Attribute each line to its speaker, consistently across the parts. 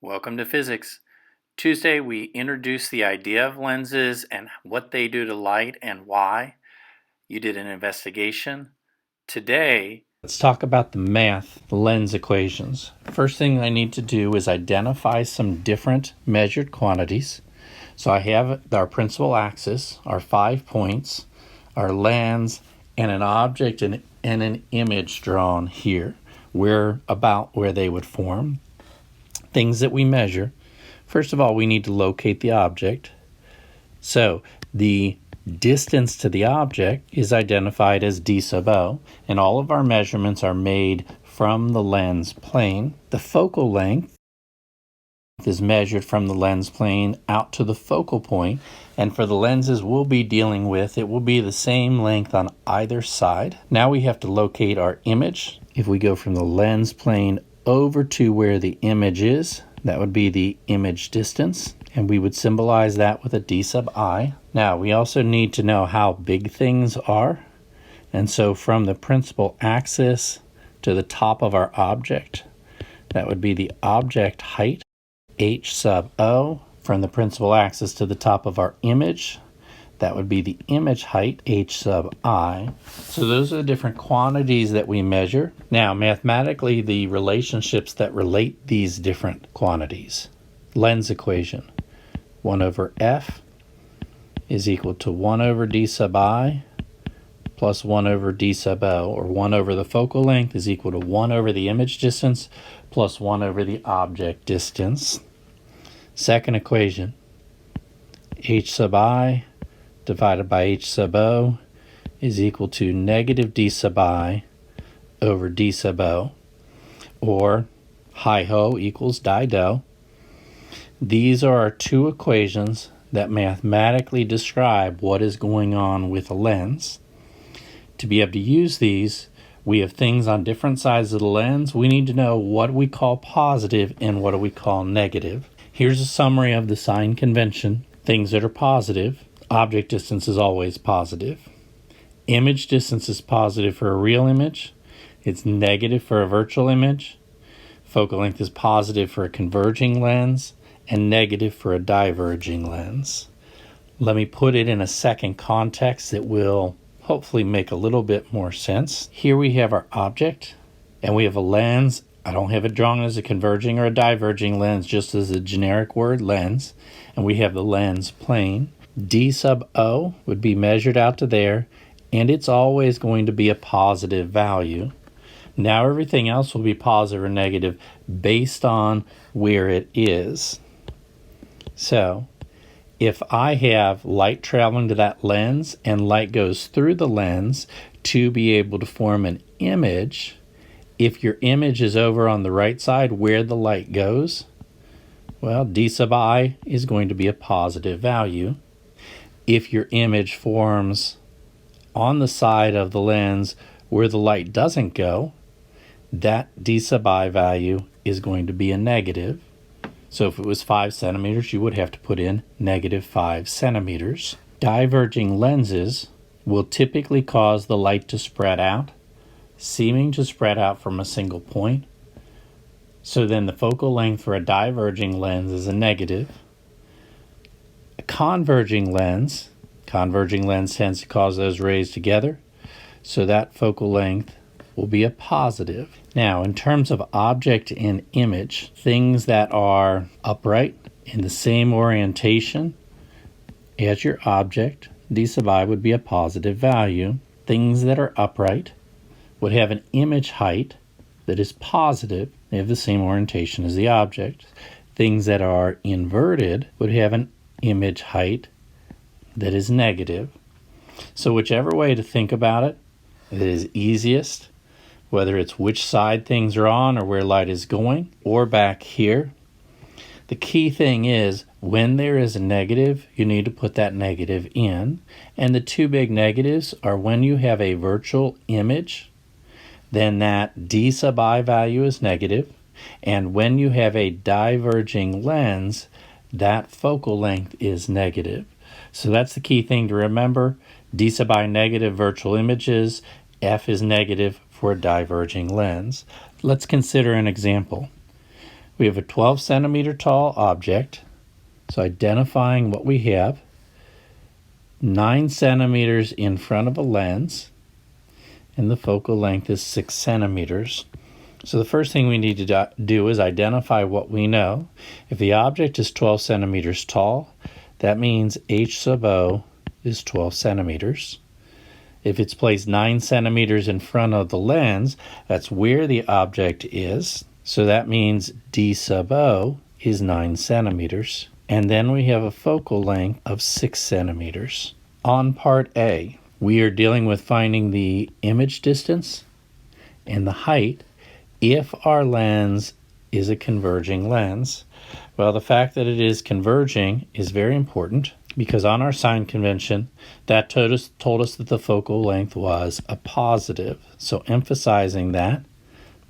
Speaker 1: Welcome to physics. Tuesday we introduced the idea of lenses and what they do to light and why. You did an investigation. Today, let's talk about the math, the lens equations. First thing I need to do is identify some different measured quantities. So I have our principal axis, our 5 points, our lens, and an object and an image drawn here. We're about where they would form. Things that we measure. First of all, we need to locate the object. So the distance to the object is identified as d sub o, and all of our measurements are made from the lens plane. The focal length is measured from the lens plane out to the focal point, and for the lenses we'll be dealing with, it will be the same length on either side. Now we have to locate our image. If we go from the lens plane over to where the image is, that would be the image distance, and we would symbolize that with a d sub I. Now we also need to know how big things are, and so from the principal axis to the top of our object, that would be the object height, h sub o. From the principal axis to the top of our image, that would be the image height, h sub I. So those are the different quantities that we measure. Now, mathematically, the relationships that relate these different quantities. Lens equation, 1 over f is equal to 1 over d sub I plus 1 over d sub o, or 1 over the focal length is equal to 1 over the image distance plus 1 over the object distance. Second equation, h sub I divided by h sub o is equal to negative d sub I over d sub o, or hi-ho equals di-do. These are our two equations that mathematically describe what is going on with a lens. To be able to use these, we have things on different sides of the lens. We need to know what we call positive and what do we call negative. Here's a summary of the sign convention. Things that are positive: object distance is always positive. Image distance is positive for a real image. It's negative for a virtual image. Focal length is positive for a converging lens and negative for a diverging lens. Let me put it in a second context that will hopefully make a little bit more sense. Here we have our object and we have a lens. I don't have it drawn as a converging or a diverging lens, just as a generic word, lens. And we have the lens plane. D sub O would be measured out to there, and it's always going to be a positive value. Now everything else will be positive or negative based on where it is. So if I have light traveling to that lens and light goes through the lens to be able to form an image, if your image is over on the right side where the light goes, well, d sub I is going to be a positive value. If your image forms on the side of the lens where the light doesn't go, that d sub I value is going to be a negative. So if it was 5 centimeters, you would have to put in negative 5 centimeters. Diverging lenses will typically cause the light to spread out, seeming to spread out from a single point. So then the focal length for a diverging lens is a negative. A converging lens tends to cause those rays together, so that focal length will be a positive. Now, in terms of object and image, things that are upright in the same orientation as your object, d sub I would be a positive value. Things that are upright would have an image height that is positive. They have the same orientation as the object. Things that are inverted would have an image height that is negative. So whichever way to think about it, it is easiest, whether it's which side things are on or where light is going, or back here. The key thing is, when there is a negative, you need to put that negative in. And the two big negatives are when you have a virtual image, then that d sub I value is negative. And when you have a diverging lens, that focal length is negative. So that's the key thing to remember. D sub I negative virtual images, F is negative for a diverging lens. Let's consider an example. We have a 12 centimeter tall object. So identifying what we have, 9 centimeters in front of a lens, and the focal length is 6 centimeters. So the first thing we need to do is identify what we know. If the object is 12 centimeters tall, that means H sub O is 12 centimeters. If it's placed 9 centimeters in front of the lens, that's where the object is. So that means D sub O is 9 centimeters. And then we have a focal length of 6 centimeters. On part A, we are dealing with finding the image distance and the height if our lens is a converging lens. Well, the fact that it is converging is very important because on our sign convention, that told us that the focal length was a positive. So emphasizing that,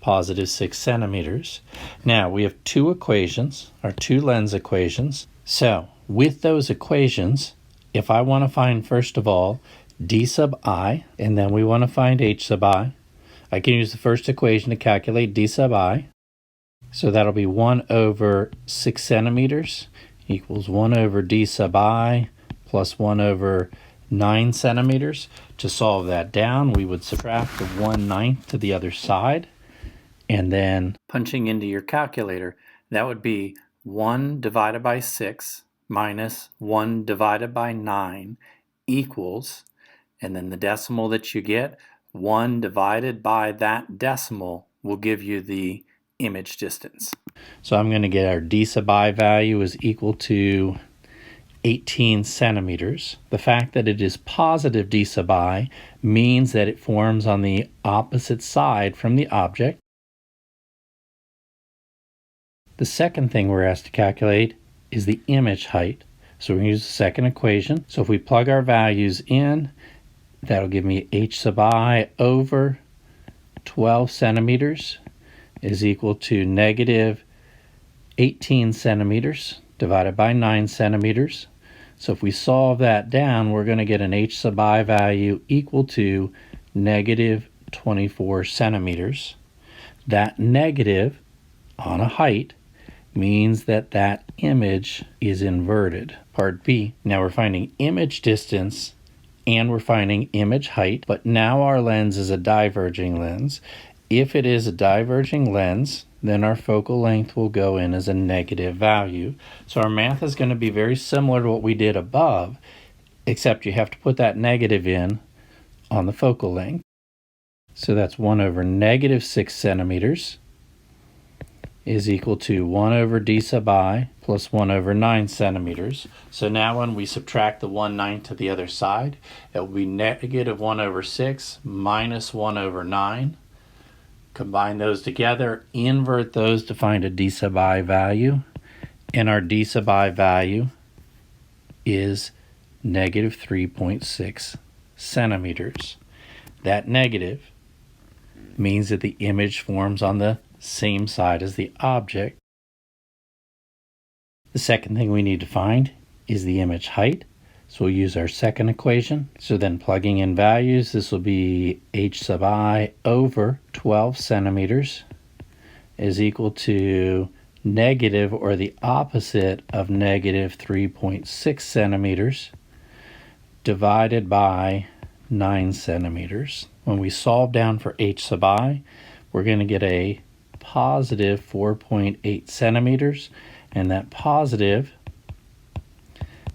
Speaker 1: positive 6 centimeters. Now, we have two equations, our two lens equations. So with those equations, if I want to find, first of all, D sub I, and then we want to find H sub I, I can use the first equation to calculate D sub I. So that'll be 1 over 6 centimeters equals 1 over D sub I plus 1 over 9 centimeters. To solve that down, we would subtract the 1/9 to the other side. And then punching into your calculator, that would be 1 divided by 6 minus 1 divided by 9 equals, and then the decimal that you get, 1 divided by that decimal will give you the image distance. So I'm going to get our D sub I value is equal to 18 centimeters. The fact that it is positive D sub I means that it forms on the opposite side from the object. The second thing we're asked to calculate is the image height. So we're going to use the second equation. So if we plug our values in, that'll give me H sub I over 12 centimeters is equal to negative 18 centimeters divided by 9 centimeters. So if we solve that down, we're going to get an H sub I value equal to negative 24 centimeters. That negative on a height means that that image is inverted. Part B. Now we're finding image distance and we're finding image height, but now our lens is a diverging lens. If it is a diverging lens, then our focal length will go in as a negative value. So our math is going to be very similar to what we did above, except you have to put that negative in on the focal length. So that's 1 over negative 6 centimeters is equal to 1 over D sub I plus 1 over 9 centimeters. So now when we subtract the 1/9 to the other side, it will be negative 1 over 6 minus 1 over 9. Combine those together, invert those to find a D sub I value, and our D sub I value is negative 3.6 centimeters. That negative means that the image forms on the same side as the object. The second thing we need to find is the image height. So we'll use our second equation. So then plugging in values, this will be H sub I over 12 centimeters is equal to negative, or the opposite of negative 3.6 centimeters divided by 9 centimeters. When we solve down for H sub I, we're going to get a positive 4.8 centimeters, and that positive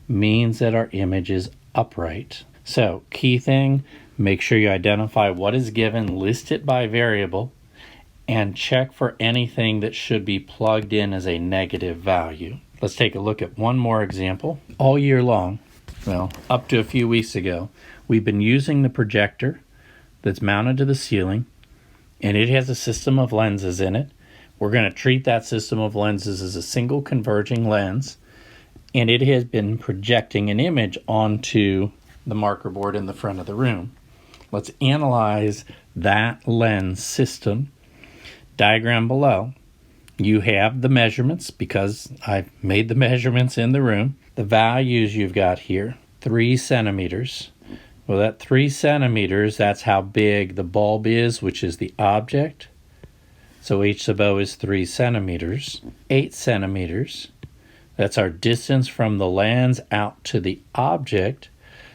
Speaker 1: means that our image is upright. So key thing, make sure you identify what is given, list it by variable, and check for anything that should be plugged in as a negative value. Let's take a look at one more example. All year long, well, up to a few weeks ago, we've been using the projector that's mounted to the ceiling, and it has a system of lenses in it. We're going to treat that system of lenses as a single converging lens, and it has been projecting an image onto the marker board in the front of the room. Let's analyze that lens system. Diagram below. You have the measurements because I've made the measurements in the room. The values you've got here, 3 centimeters. Well, that 3 centimeters, that's how big the bulb is, which is the object. So h sub o is 3 centimeters. 8 centimeters, that's our distance from the lens out to the object.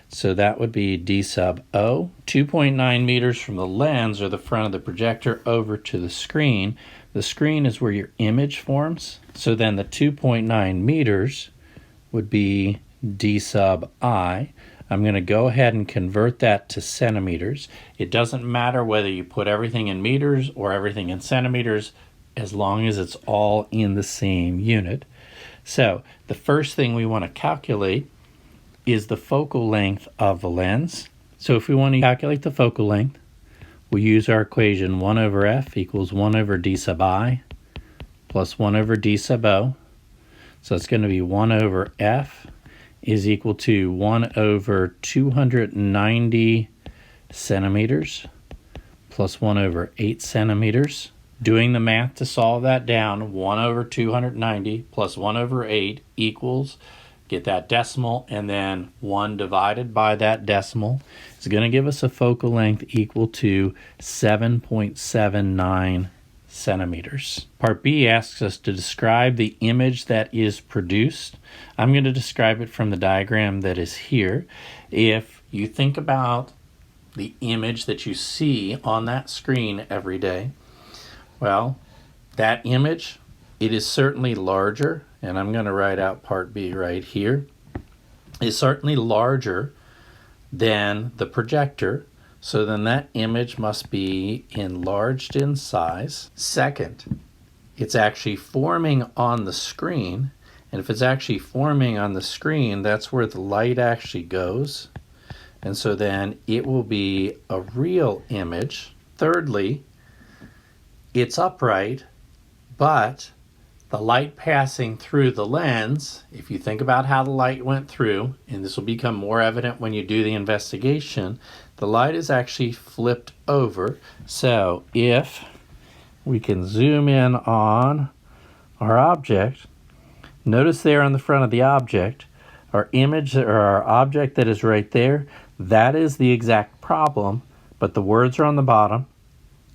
Speaker 1: So that would be d sub o. 2.9 meters from the lens or the front of the projector over to the screen. The screen is where your image forms. So then the 2.9 meters would be d sub I. I'm going to go ahead and convert that to centimeters. It doesn't matter whether you put everything in meters or everything in centimeters, as long as it's all in the same unit. So the first thing we want to calculate is the focal length of the lens. So if we want to calculate the focal length, we use our equation 1 over f equals 1 over d sub I plus 1 over d sub o. So it's going to be 1 over f is equal to 1 over 290 centimeters plus 1 over 8 centimeters. Doing the math to solve that down, 1 over 290 plus 1 over 8 equals, get that decimal, and then 1 divided by that decimal is going to give us a focal length equal to 7.79 centimeters. Part B asks us to describe the image that is produced. I'm going to describe it from the diagram that is here. If you think about the image that you see on that screen every day, well, that image, it is certainly larger, and I'm going to write out part B right here, is certainly larger than the projector. So then that image must be enlarged in size. Second, it's actually forming on the screen. And if it's actually forming on the screen, that's where the light actually goes. And so then it will be a real image. Thirdly, it's upright, but the light passing through the lens, if you think about how the light went through, and this will become more evident when you do the investigation, the light is actually flipped over. So if we can zoom in on our object, notice there on the front of the object, our image or our object that is right there, that is the exact problem, but the words are on the bottom,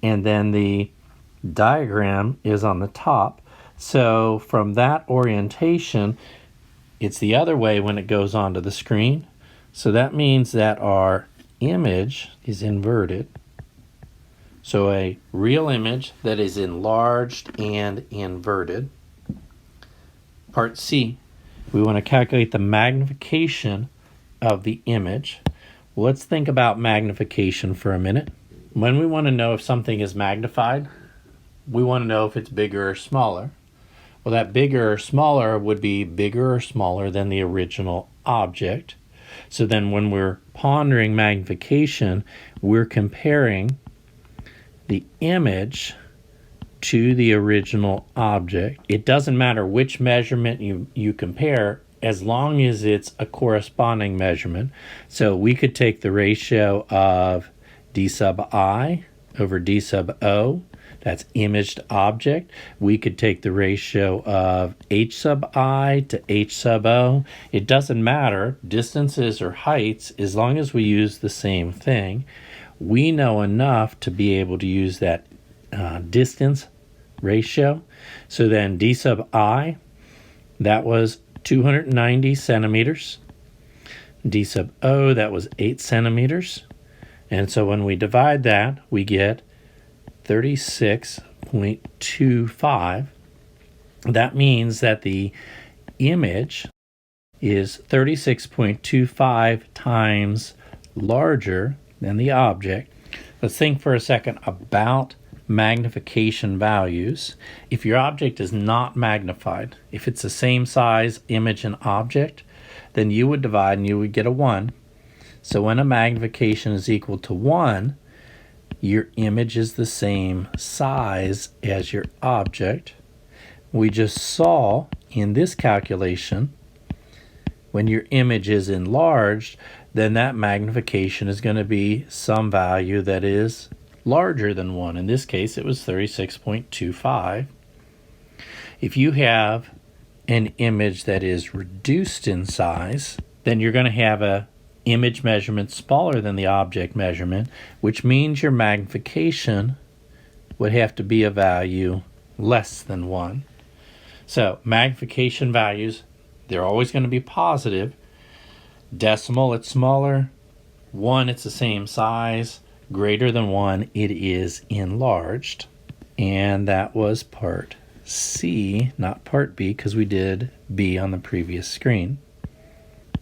Speaker 1: and then the diagram is on the top. So from that orientation, it's the other way when it goes onto the screen. So that means that our image is inverted. So a real image that is enlarged and inverted. Part C, we want to calculate the magnification of the image. Let's think about magnification for a minute. When we want to know if something is magnified, we want to know if it's bigger or smaller. Well, that bigger or smaller would be bigger or smaller than the original object. So then when we're pondering magnification, we're comparing the image to the original object. It doesn't matter which measurement you compare, as long as it's a corresponding measurement. So we could take the ratio of d sub I over d sub O. That's imaged object. We could take the ratio of h sub I to h sub O. It doesn't matter, distances or heights, as long as we use the same thing. We know enough to be able to use that distance ratio. So then d sub I, that was 290 centimeters. D sub O, that was 8 centimeters. And so when we divide that, we get 36.25. That means that the image is 36.25 times larger than the object. Let's think for a second about magnification values. If your object is not magnified, if it's the same size image and object, then you would divide and you would get a 1. So when a magnification is equal to 1, your image is the same size as your object. We just saw in this calculation, when your image is enlarged, then that magnification is going to be some value that is larger than 1. In this case, it was 36.25. If you have an image that is reduced in size, then you're going to have a image measurement smaller than the object measurement, which means your magnification would have to be a value less than 1. So magnification values, they're always going to be positive. Decimal, it's smaller. 1, it's the same size. Greater than 1, it is enlarged. And that was part C, not part B, because we did B on the previous screen.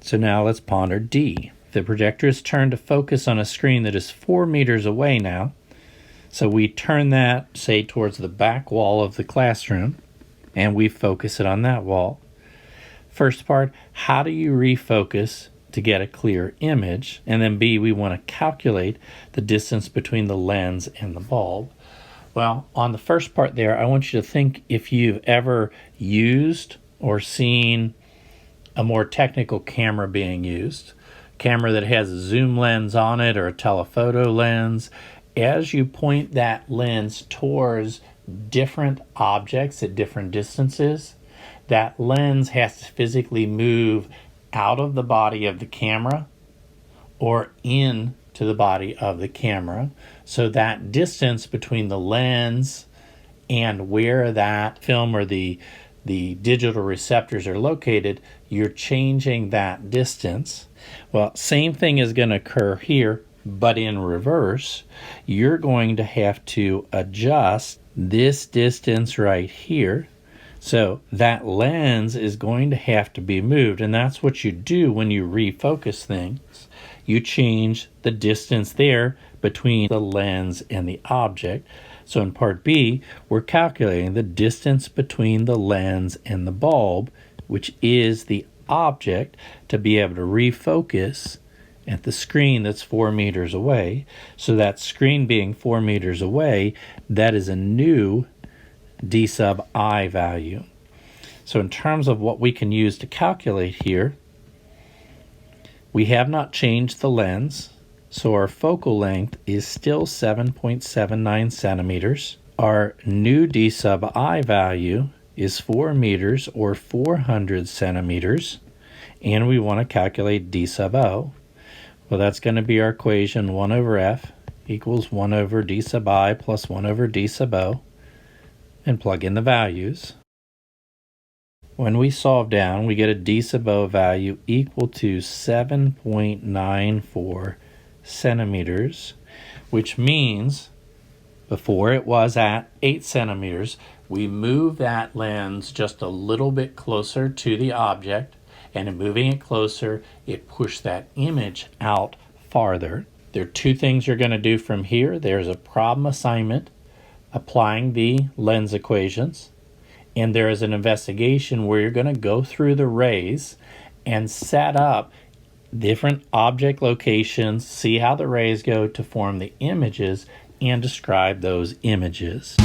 Speaker 1: So now let's ponder D. The projector is turned to focus on a screen that is 4 meters away now. So we turn that, say, towards the back wall of the classroom, and we focus it on that wall. First part, how do you refocus to get a clear image? And then B, we want to calculate the distance between the lens and the bulb. Well, on the first part there, I want you to think if you've ever used or seen a more technical camera being used, camera that has a zoom lens on it or a telephoto lens. As you point that lens towards different objects at different distances, that lens has to physically move out of the body of the camera or into the body of the camera. So that distance between the lens and where that film or the digital receptors are located, you're changing that distance. Well, same thing is going to occur here, but in reverse. You're going to have to adjust this distance right here. So that lens is going to have to be moved, and that's what you do when you refocus things. You change the distance there between the lens and the object. So in part B, we're calculating the distance between the lens and the bulb, which is the object, to be able to refocus at the screen that's 4 meters away. So that screen being 4 meters away, that is a new d sub I value. So in terms of what we can use to calculate here, we have not changed the lens, so our focal length is still 7.79 centimeters. Our new d sub I value is 4 meters or 400 centimeters, and we want to calculate d sub O. Well, that's going to be our equation 1 over f equals 1 over d sub I plus 1 over d sub O, and plug in the values. When we solve down, we get a d sub O value equal to 7.94 centimeters, which means before it was at 8 centimeters, we move that lens just a little bit closer to the object, and in moving it closer, it pushed that image out farther. There are two things you're going to do from here. There's a problem assignment applying the lens equations, and there is an investigation where you're going to go through the rays and set up different object locations, see how the rays go to form the images, and describe those images.